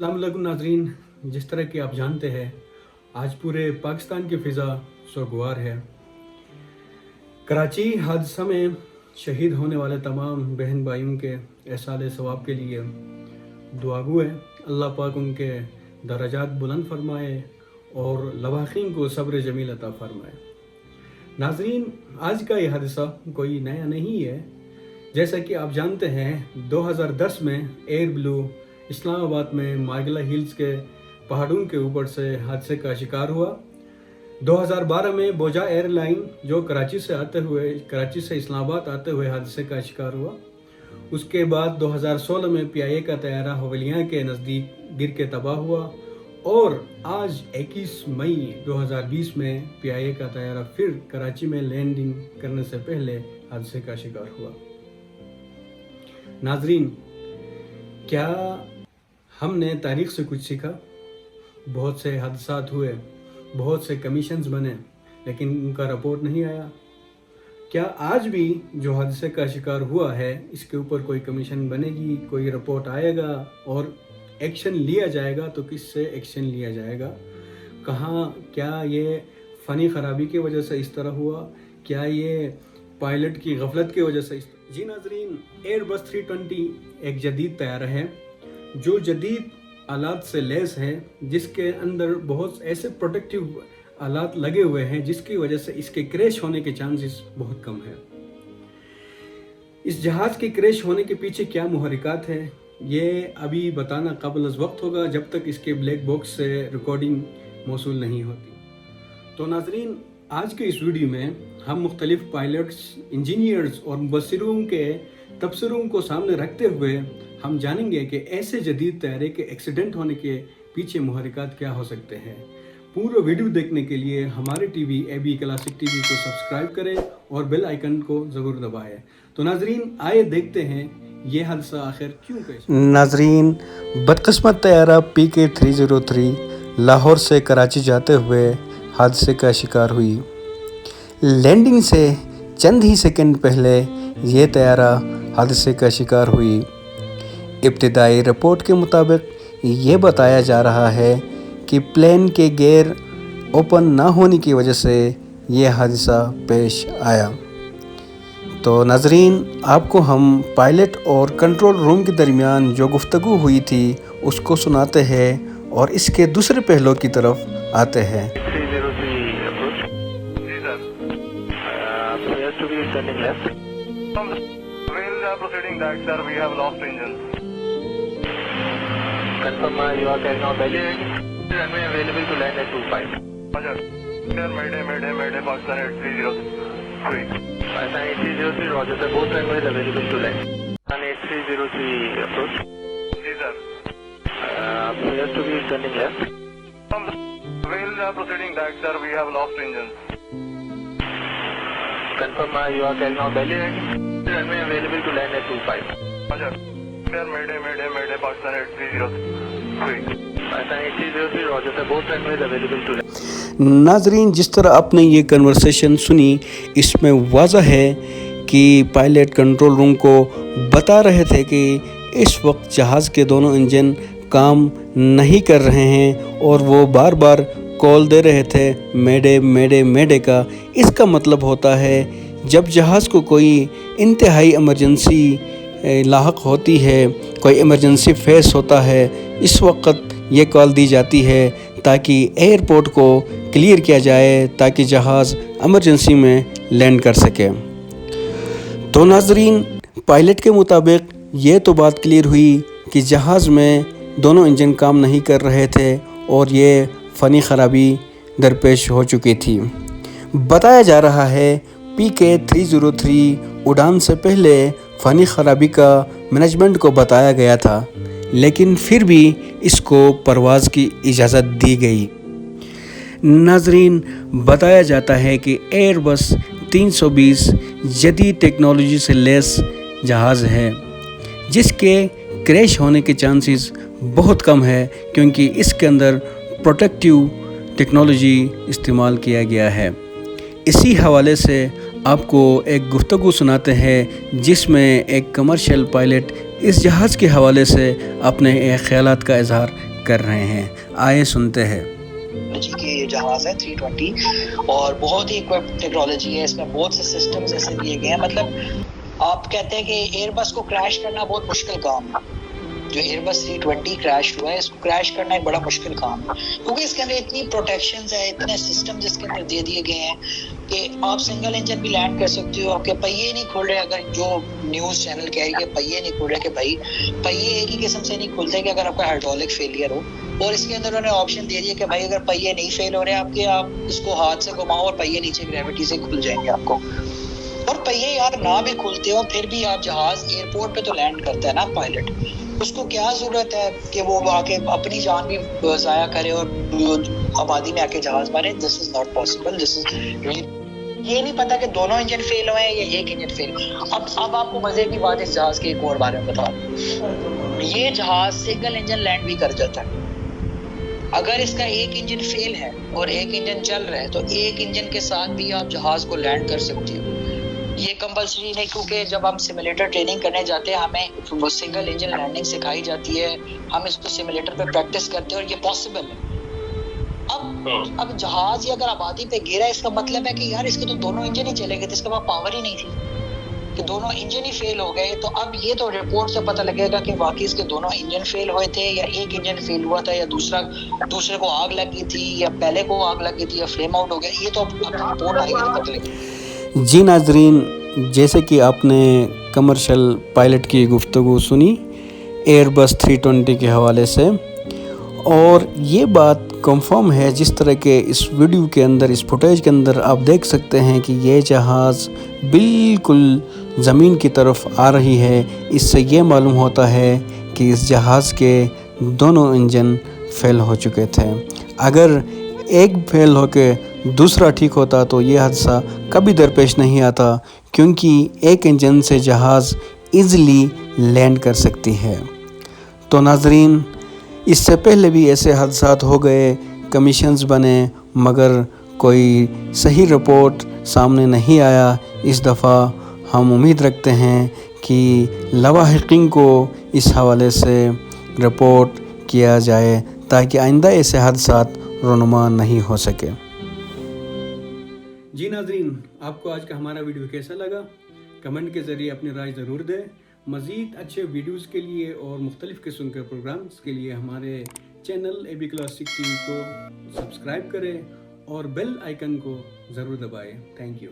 अस्सलाम वालेकुम नाजरीन। जिस तरह कि आप जानते हैं आज पूरे पाकिस्तान की फ़िज़ा सोगवार है। कराची हादसा में शहीद होने वाले तमाम बहन भाइयों के एहसाल सवाब के लिए दुआगो है। अल्लाह पाक उनके दर्जात बुलंद फरमाए और लवाहिकीन को सब्र जमील अता फरमाए। नाजरीन, आज का यह हादसा कोई नया नहीं है। जैसा कि आप जानते हैं 2010 में एयर ब्लू इस्लामाबाद में मार्गला हिल्स के पहाड़ों के ऊपर से हादसे का शिकार हुआ। 2012 में बोजा एयरलाइन जो कराची से इस्लामाबाद आते हुए हादसे का शिकार हुआ। उसके बाद 2016 में PIA का तैयारा हवेलियाँ के नज़दीक गिर के तबाह हुआ और आज 21 मई 2020 में PIA का तैयारा फिर कराची में लैंडिंग करने से पहले हादसे का शिकार हुआ। नाजरीन, क्या हमने तारीख से कुछ सीखा? बहुत से हादसात हुए, बहुत से कमीशंस बने, लेकिन उनका रिपोर्ट नहीं आया। क्या आज भी जो हादसे का शिकार हुआ है इसके ऊपर कोई कमीशन बनेगी, कोई रिपोर्ट आएगा और एक्शन लिया जाएगा? तो किससे एक्शन लिया जाएगा? कहाँ, क्या ये फ़नी ख़राबी की वजह से इस तरह हुआ? क्या ये पायलट की गफलत की वजह से? जी नाजरीन, एयरबस 320 एक जदीद तैयारा है जो जदीद आलात से लैस है, जिसके अंदर बहुत ऐसे प्रोटेक्टिव आलात लगे हुए हैं जिसकी वजह से इसके क्रैश होने के चांसेस बहुत कम है। इस जहाज़ के क्रैश होने के पीछे क्या मुहर्रिकात है ये अभी बताना काबिल वक्त होगा जब तक इसके ब्लैक बॉक्स से रिकॉर्डिंग मौसूल नहीं होती। तो नाजरीन, आज के इस वीडियो में हम मुख्तलिफ पायलट्स, इंजीनियर्स और मुबस्सिरों के तबसरों को सामने रखते हुए हम जानेंगे कि ऐसे जदीद तैयारे के एक्सीडेंट होने के पीछे मुहर्रिकात क्या हो सकते हैं। पूरा वीडियो देखने के लिए हमारे टीवी AB क्लासिक टीवी को सब्सक्राइब करें और बेल आइकन को ज़रूर दबाएं। तो नाजरीन, आइए देखते हैं ये हादसा आखिर क्यों पेश। नाजरीन, बदकिस्मत तैयारा PK 303 लाहौर से कराची जाते हुए हादसे का शिकार हुई। लैंडिंग से चंद ही सेकंड पहले ये तैयारा हादसे का शिकार हुई। इब्तिदाई रिपोर्ट के मुताबिक ये बताया जा रहा है कि प्लेन के गेयर ओपन ना होने की वजह से ये हादसा पेश आया। तो नाजरीन, आपको हम पायलट और कंट्रोल रूम के दरमियान जो गुफ्तगू हुई थी उसको सुनाते हैं और इसके दूसरे पहलू की तरफ आते हैं। Proceeding back, sir. We have lost engine. Confirm you are carrying out Delhi. Runway available to land at 25. Roger. Sir, Mayday, Pakistan 8303. Pakistan 8303, Roger, sir. Both runways available to land. Pakistan 8303 approach. Ji, sir. Appears to be turning left. Proceeding back, sir. We have lost engine. Confirm you are carrying out Delhi. Runway available to land at 25. Roger. Sir, Mayday, Pakistan 8303. Pakistan 8303, Roger, sir. Both runways available to land. नाजरीन, जिस तरह आपने ये conversation सुनी, इसमें वाज़ह है कि pilot control room को बता रहे थे कि इस वक्त जहाज़ के दोनों इंजन काम नहीं कर रहे हैं और वो बार बार कॉल दे रहे थे मेडे का। इसका मतलब होता है जब जहाज़ को कोई इंतहाई इमरजेंसी लाहक होती है, कोई इमरजेंसी फेस होता है, इस वक्त ये कॉल दी जाती है ताकि एयरपोर्ट को क्लियर किया जाए ताकि जहाज़ इमरजेंसी में लैंड कर सके। तो नाजरीन, पायलट के मुताबिक ये तो बात क्लियर हुई कि जहाज़ में दोनों इंजन काम नहीं कर रहे थे और ये फ़नी ख़राबी दरपेश हो चुकी थी। बताया जा रहा है PK 303 उड़ान से पहले फ़नी ख़राबी का मैनेजमेंट को बताया गया था, लेकिन फिर भी इसको परवाज़ की इजाज़त दी गई। नाजरीन, बताया जाता है कि एयरबस 320 जदीद टेक्नोलॉजी से लैस जहाज़ है जिसके क्रैश होने के चांसेस बहुत कम है क्योंकि इसके अंदर प्रोटेक्टिव टेक्नोलॉजी इस्तेमाल किया गया है। इसी हवाले से आपको एक गुफ्तगू सुनाते हैं जिसमें एक कमर्शियल पायलट इस जहाज़ के हवाले से अपने ख़यालात का इजहार کر رہے ہیں. آئے سنتے ہیں. ٹیکنالوجی کے یہ جہاز ہے 320 اور بہت ہی اکوپڈ ٹیکنالوجی ہے. اس میں بہت سے سسٹمز ایسے دیے گئے ہیں. مطلب آپ کہتے ہیں کہ ایئر بس کو کریش کرنا بہت مشکل کام ہے. جو ایئر بس 320 کریش ہوا ہے اس کو کریش کرنا ایک بڑا مشکل کام ہے, کیونکہ اس کے اندر اتنی پروٹیکشنز ہیں, اتنے سسٹمز اس کے اندر دے دیے گئے ہیں کہ آپ سنگل انجن بھی لینڈ کر سکتے ہو. آپ کے پہیے نہیں کھل رہے, اگر جو نیوز چینل کہہ رہی ہے پہیے نہیں کھل رہے, کہ بھائی پہیے ایک ہی قسم سے نہیں کھلتے کہ اگر آپ کا ہائیڈرولک فیلئر ہو. اور اس کے اندر انہوں نے آپشن دے دیا کہ بھائی اگر پہیے نہیں فیل ہو رہے آپ کے, آپ اس کو ہاتھ سے گھماؤ اور پہیے نیچے گریوٹی سے کھل جائیں گے آپ کو. اور پہیے یار نہ بھی کھلتے ہو پھر بھی آپ جہاز ایئرپورٹ پہ تو لینڈ کرتا ہے نا پائلٹ, اس کو کیا ضرورت ہے کہ وہ آ کے اپنی جان بھی ضائع کرے اور آبادی میں آ کے جہاز مارے. دس از ناٹ پاسبل. دس از یہ نہیں پتا کہ دونوں انجن فیل ہوئے ہیں یا ایک انجن فیل. اب آپ کو مزے کی بات اس جہاز کے ایک اور بارے میں بتا دوں. یہ جہاز سنگل انجن لینڈ بھی کر جاتا ہے. اگر اس کا ایک انجن فیل ہے اور ایک انجن چل رہا ہے تو ایک انجن کے ساتھ بھی آپ جہاز کو لینڈ کر سکتے ہو. یہ کمپلسری نہیں, کیونکہ جب ہم سیمولیٹر ٹریننگ کرنے جاتے ہیں ہمیں وہ سنگل انجن لینڈنگ سکھائی جاتی ہے, ہم اس کو سیمولیٹر پہ پریکٹس کرتے ہیں اور یہ پاسبل ہے. اب جہاز یہ اگر آبادی پہ گرا ہے اس کا مطلب ہے کہ یار اس کے تو دونوں انجن ہی چلے گئے تھے, اس کے پاس پاور ہی نہیں تھی, کہ دونوں انجن ہی فیل ہو گئے. تو اب یہ تو رپورٹ سے پتہ لگے گا کہ واقعی اس کے دونوں انجن فیل ہوئے تھے یا ایک انجن فیل ہوا تھا یا دوسرے کو آگ لگی تھی یا پہلے کو آگ لگی تھی یا فلیم آؤٹ ہو گیا. یہ تو اب رپورٹ آئے گی تو پتہ لگے گا. جی ناظرین, جیسے کہ آپ نے کمرشل پائلٹ کی گفتگو سنی ایئر بس 320 کے حوالے سے, اور یہ بات کنفرم ہے جس طرح کہ اس ویڈیو کے اندر, اس فوٹیج کے اندر آپ دیکھ سکتے ہیں کہ یہ جہاز بالکل زمین کی طرف آ رہی ہے. اس سے یہ معلوم ہوتا ہے کہ اس جہاز کے دونوں انجن فیل ہو چکے تھے. اگر ایک فیل ہو کے دوسرا ٹھیک ہوتا تو یہ حادثہ کبھی درپیش نہیں آتا, کیونکہ ایک انجن سے جہاز ایزیلی لینڈ کر سکتی ہے. تو ناظرین, اس سے پہلے بھی ایسے حادثات ہو گئے, کمیشنز بنے, مگر کوئی صحیح رپورٹ سامنے نہیں آیا. اس دفعہ ہم امید رکھتے ہیں کہ لاحقین کو اس حوالے سے رپورٹ کیا جائے تاکہ آئندہ ایسے حادثات رونما نہیں ہو سکے. جی ناظرین, آپ کو آج کا ہمارا ویڈیو کیسا لگا؟ کمنٹ کے ذریعے اپنی رائے ضرور دیں. مزید اچھے ویڈیوز کے لیے اور مختلف قسم کے پروگرامز کے لیے ہمارے channel A B classic TV کو سبسکرائب کریں اور بیل آئیکن کو ضرور دبائیں. Thank you.